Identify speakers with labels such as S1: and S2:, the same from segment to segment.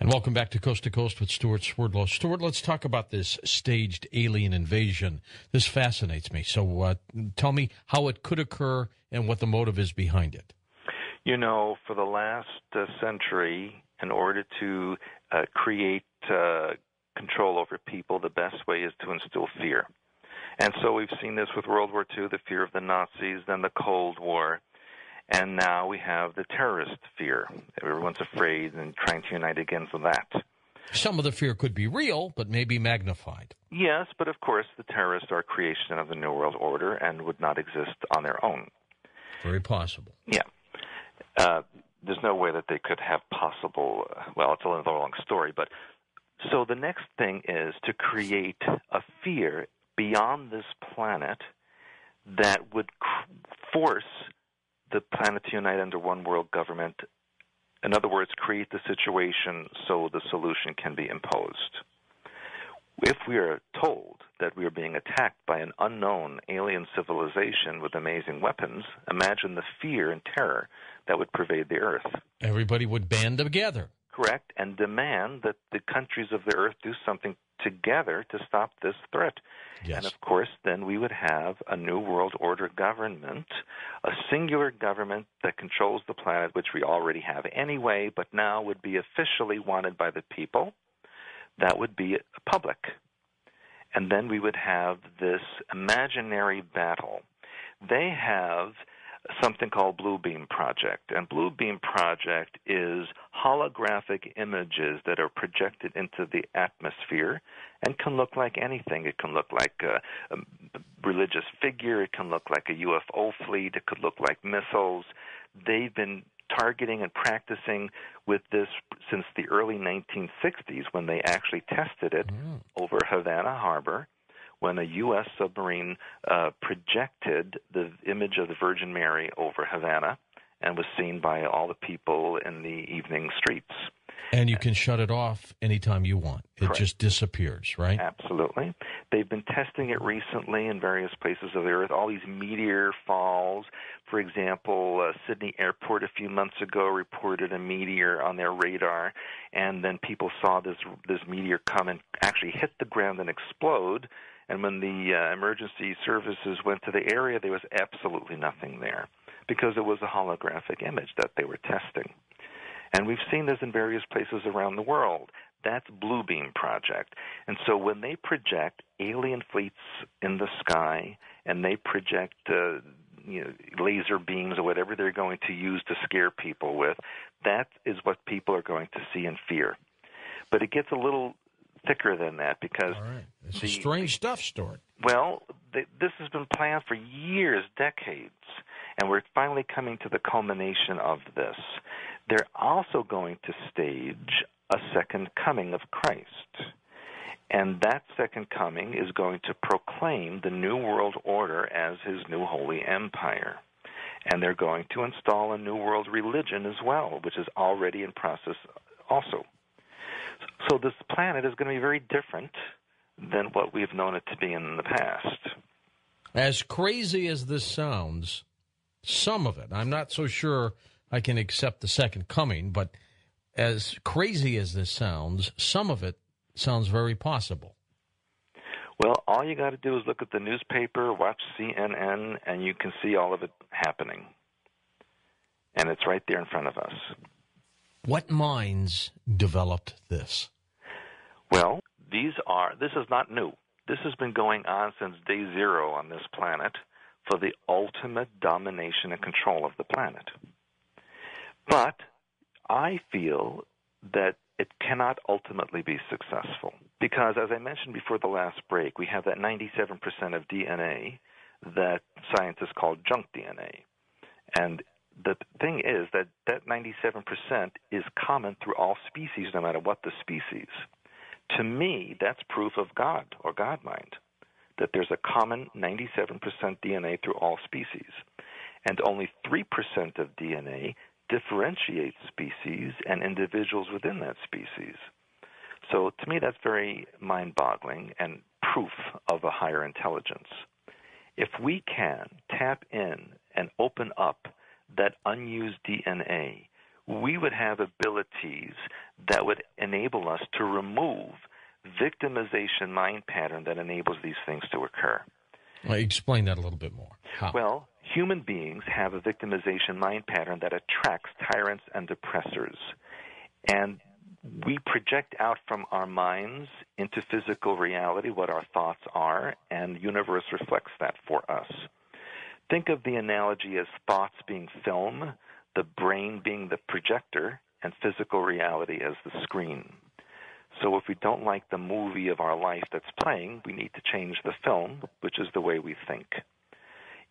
S1: Welcome back to Coast with Stuart Swerdlow. Stuart, let's talk about this staged alien invasion. This fascinates me. So tell me how it could occur and what the motive is behind it.
S2: You know, for the last century, in order to create control over people, the best way is to instill fear. And so we've seen this with World War II, the fear of the Nazis, then the Cold War. And now we have the terrorist fear. Everyone's afraid and trying to unite against that.
S1: Some of the fear could be real, but maybe magnified.
S2: Yes, but of course the terrorists are a creation of the New World Order and would not exist on their own.
S1: Very possible.
S2: Yeah. There's no way that they could have possible, well, it's a long story, but so the next thing is to create a fear beyond this planet that would force the planet to unite under one world government. In other words, create the situation so the solution can be imposed. If we are told that we are being attacked by an unknown alien civilization with amazing weapons, imagine the fear and terror that would pervade the earth.
S1: Everybody would band together.
S2: Correct, and demand that the countries of the earth do something together to stop this threat.
S1: Yes.
S2: And of course, then we would have a new world order government, a singular government that controls the planet, which we already have anyway, but now would be officially wanted by the people. That would be public. And then we would have this imaginary battle. They have something called Blue Beam Project. And Blue Beam Project is holographic images that are projected into the atmosphere and can look like anything. It can look like a religious figure. It can look like a UFO fleet. It could look like missiles. They've been targeting and practicing with this since the early 1960s when they actually tested it over Havana Harbor, when a U.S. submarine projected the image of the Virgin Mary over Havana and was seen by all the people in the evening streets.
S1: And you can shut it off anytime you want. It
S2: Correct.
S1: Just disappears, right?
S2: Absolutely. They've been testing it recently in various places of the earth, all these meteor falls. For example, Sydney Airport a few months ago reported a meteor on their radar, and then people saw this meteor come and actually hit the ground and explode. And when the emergency services went to the area, there was absolutely nothing there because it was a holographic image that they were testing. And we've seen this in various places around the world. That's Blue Beam Project. And so when they project alien fleets in the sky and they project laser beams or whatever they're going to use to scare people with, that is what people are going to see and fear. But it gets a little thicker than that because...
S1: All right. This is strange stuff, Stuart.
S2: Well, this has been planned for years, decades, and we're finally coming to the culmination of this. They're also going to stage a second coming of Christ, and that second coming is going to proclaim the New World Order as his new holy empire, and they're going to install a New World religion as well, which is already in process also. So this planet is going to be very different than what we've known it to be in the past.
S1: As crazy as this sounds, some of it, I'm not so sure I can accept the second coming, but as crazy as this sounds, some of it sounds very possible.
S2: Well, all you got to do is look at the newspaper, watch CNN, and you can see all of it happening. And it's right there in front of us.
S1: What minds developed this?
S2: Well, this is not new. This has been going on since day zero on this planet for the ultimate domination and control of the planet. But I feel that it cannot ultimately be successful because, as I mentioned before the last break, we have that 97% of DNA that scientists call junk DNA. And the thing is that 97% is common through all species, no matter what the species. To me, that's proof of God or God mind, that there's a common 97% DNA through all species. And only 3% of DNA differentiates species and individuals within that species. So to me, that's very mind-boggling and proof of a higher intelligence. If we can tap in and open up that unused DNA, we would have abilities that would enable us to remove victimization mind pattern that enables these things to occur.
S1: Explain that a little bit more. How?
S2: Well, human beings have a victimization mind pattern that attracts tyrants and oppressors. And we project out from our minds into physical reality what our thoughts are, and the universe reflects that for us. Think of the analogy as thoughts being film, the brain being the projector, and physical reality as the screen. So if we don't like the movie of our life that's playing, we need to change the film, which is the way we think.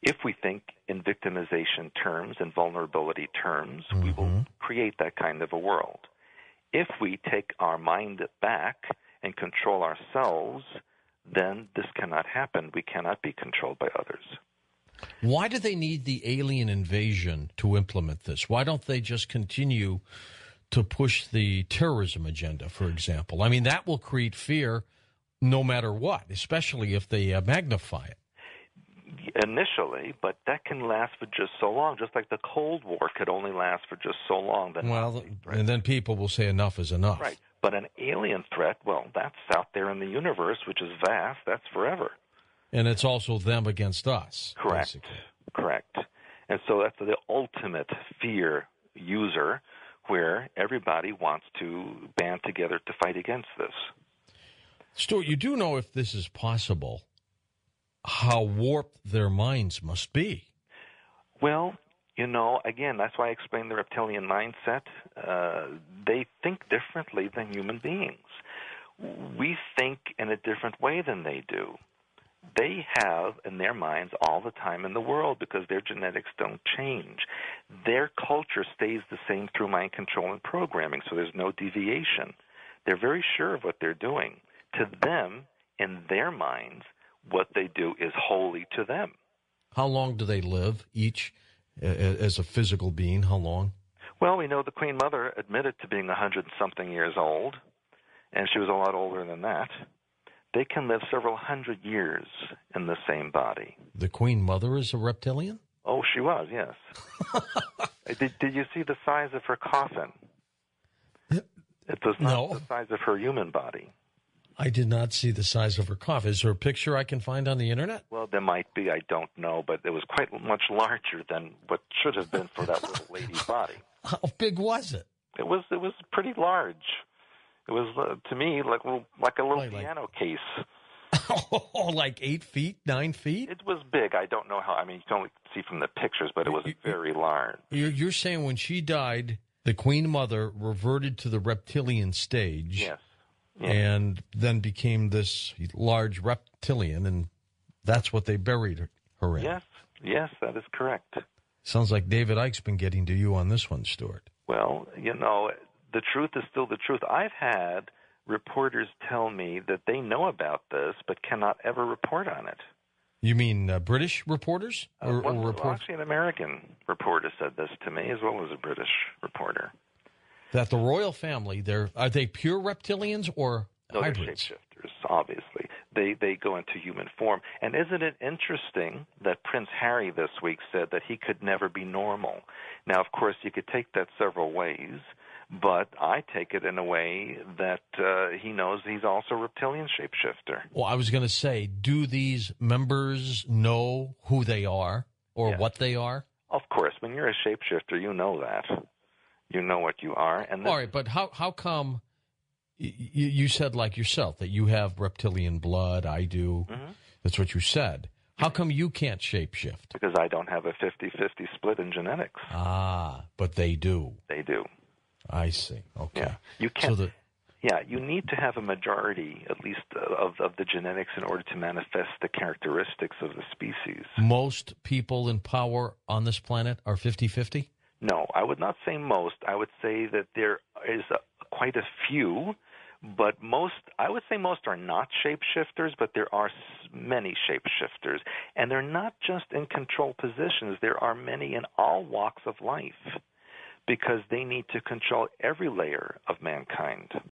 S2: If we think in victimization terms and vulnerability terms, we will create that kind of a world. If we take our mind back and control ourselves, then this cannot happen. We cannot be controlled by others.
S1: Why do they need the alien invasion to implement this? Why don't they just continue to push the terrorism agenda, for example? I mean, that will create fear no matter what, especially if they magnify it.
S2: Initially, but that can last for just so long, just like the Cold War could only last for just so long.
S1: And then people will say enough is enough.
S2: Right. But an alien threat, well, that's out there in the universe, which is vast. That's forever.
S1: And it's also them against us.
S2: Correct.
S1: Basically.
S2: Correct. And so that's the ultimate fear user, where everybody wants to band together to fight against this.
S1: Stuart, you do know, if this is possible, how warped their minds must be.
S2: Well, again, that's why I explained the reptilian mindset. They think differently than human beings. We think in a different way than they do. They have in their minds all the time in the world because their genetics don't change. Their culture stays the same through mind control and programming, so there's no deviation. They're very sure of what they're doing. To them, in their minds, what they do is holy to them.
S1: How long do they live each as a physical being? How long?
S2: Well, we know the Queen Mother admitted to being 100-something years old, and she was a lot older than that. They can live several hundred years in the same body.
S1: The Queen Mother is a reptilian?
S2: Oh, she was, yes. Did you see the size of her coffin? It was not the size of her human body.
S1: I did not see the size of her coffin. Is there a picture I can find on the internet?
S2: Well, there might be. I don't know. But it was quite much larger than what should have been for that little lady's body.
S1: How big was it?
S2: It was pretty large. It was, to me, like a little piano case.
S1: Oh, like 8 feet, 9 feet?
S2: It was big. I don't know how. I mean, you can only see from the pictures, but it was very large.
S1: You're saying when she died, the Queen Mother reverted to the reptilian stage.
S2: Yes.
S1: And then became this large reptilian, and that's what they buried her in.
S2: Yes, that is correct.
S1: Sounds like David Icke's been getting to you on this one, Stuart.
S2: Well, the truth is still the truth. I've had reporters tell me that they know about this but cannot ever report on it.
S1: You mean British reporters?
S2: Actually, an American reporter said this to me, as well as a British reporter.
S1: That the royal family, are they pure reptilians or hybrids?
S2: They're shapeshifters, obviously. They go into human form. And isn't it interesting that Prince Harry this week said that he could never be normal? Now, of course, you could take that several ways, but I take it in a way that he knows he's also a reptilian shapeshifter.
S1: Well, I was going to say, do these members know who they are or what they are?
S2: Of course. When you're a shapeshifter, you know that. You know what you are. And
S1: all right, but how come you said, like yourself, that you have reptilian blood? I do. Mm-hmm. That's what you said. How come you can't shapeshift?
S2: Because I don't have a 50-50 split in genetics.
S1: Ah, but they do.
S2: They do.
S1: I see. Okay.
S2: Yeah. You can't. You need to have a majority, at least, of the genetics in order to manifest the characteristics of the species.
S1: Most people in power on this planet are 50-50?
S2: No, I would not say most. I would say that there is quite a few, but I would say most are not shapeshifters, but there are many shapeshifters. And they're not just in control positions. There are many in all walks of life because they need to control every layer of mankind.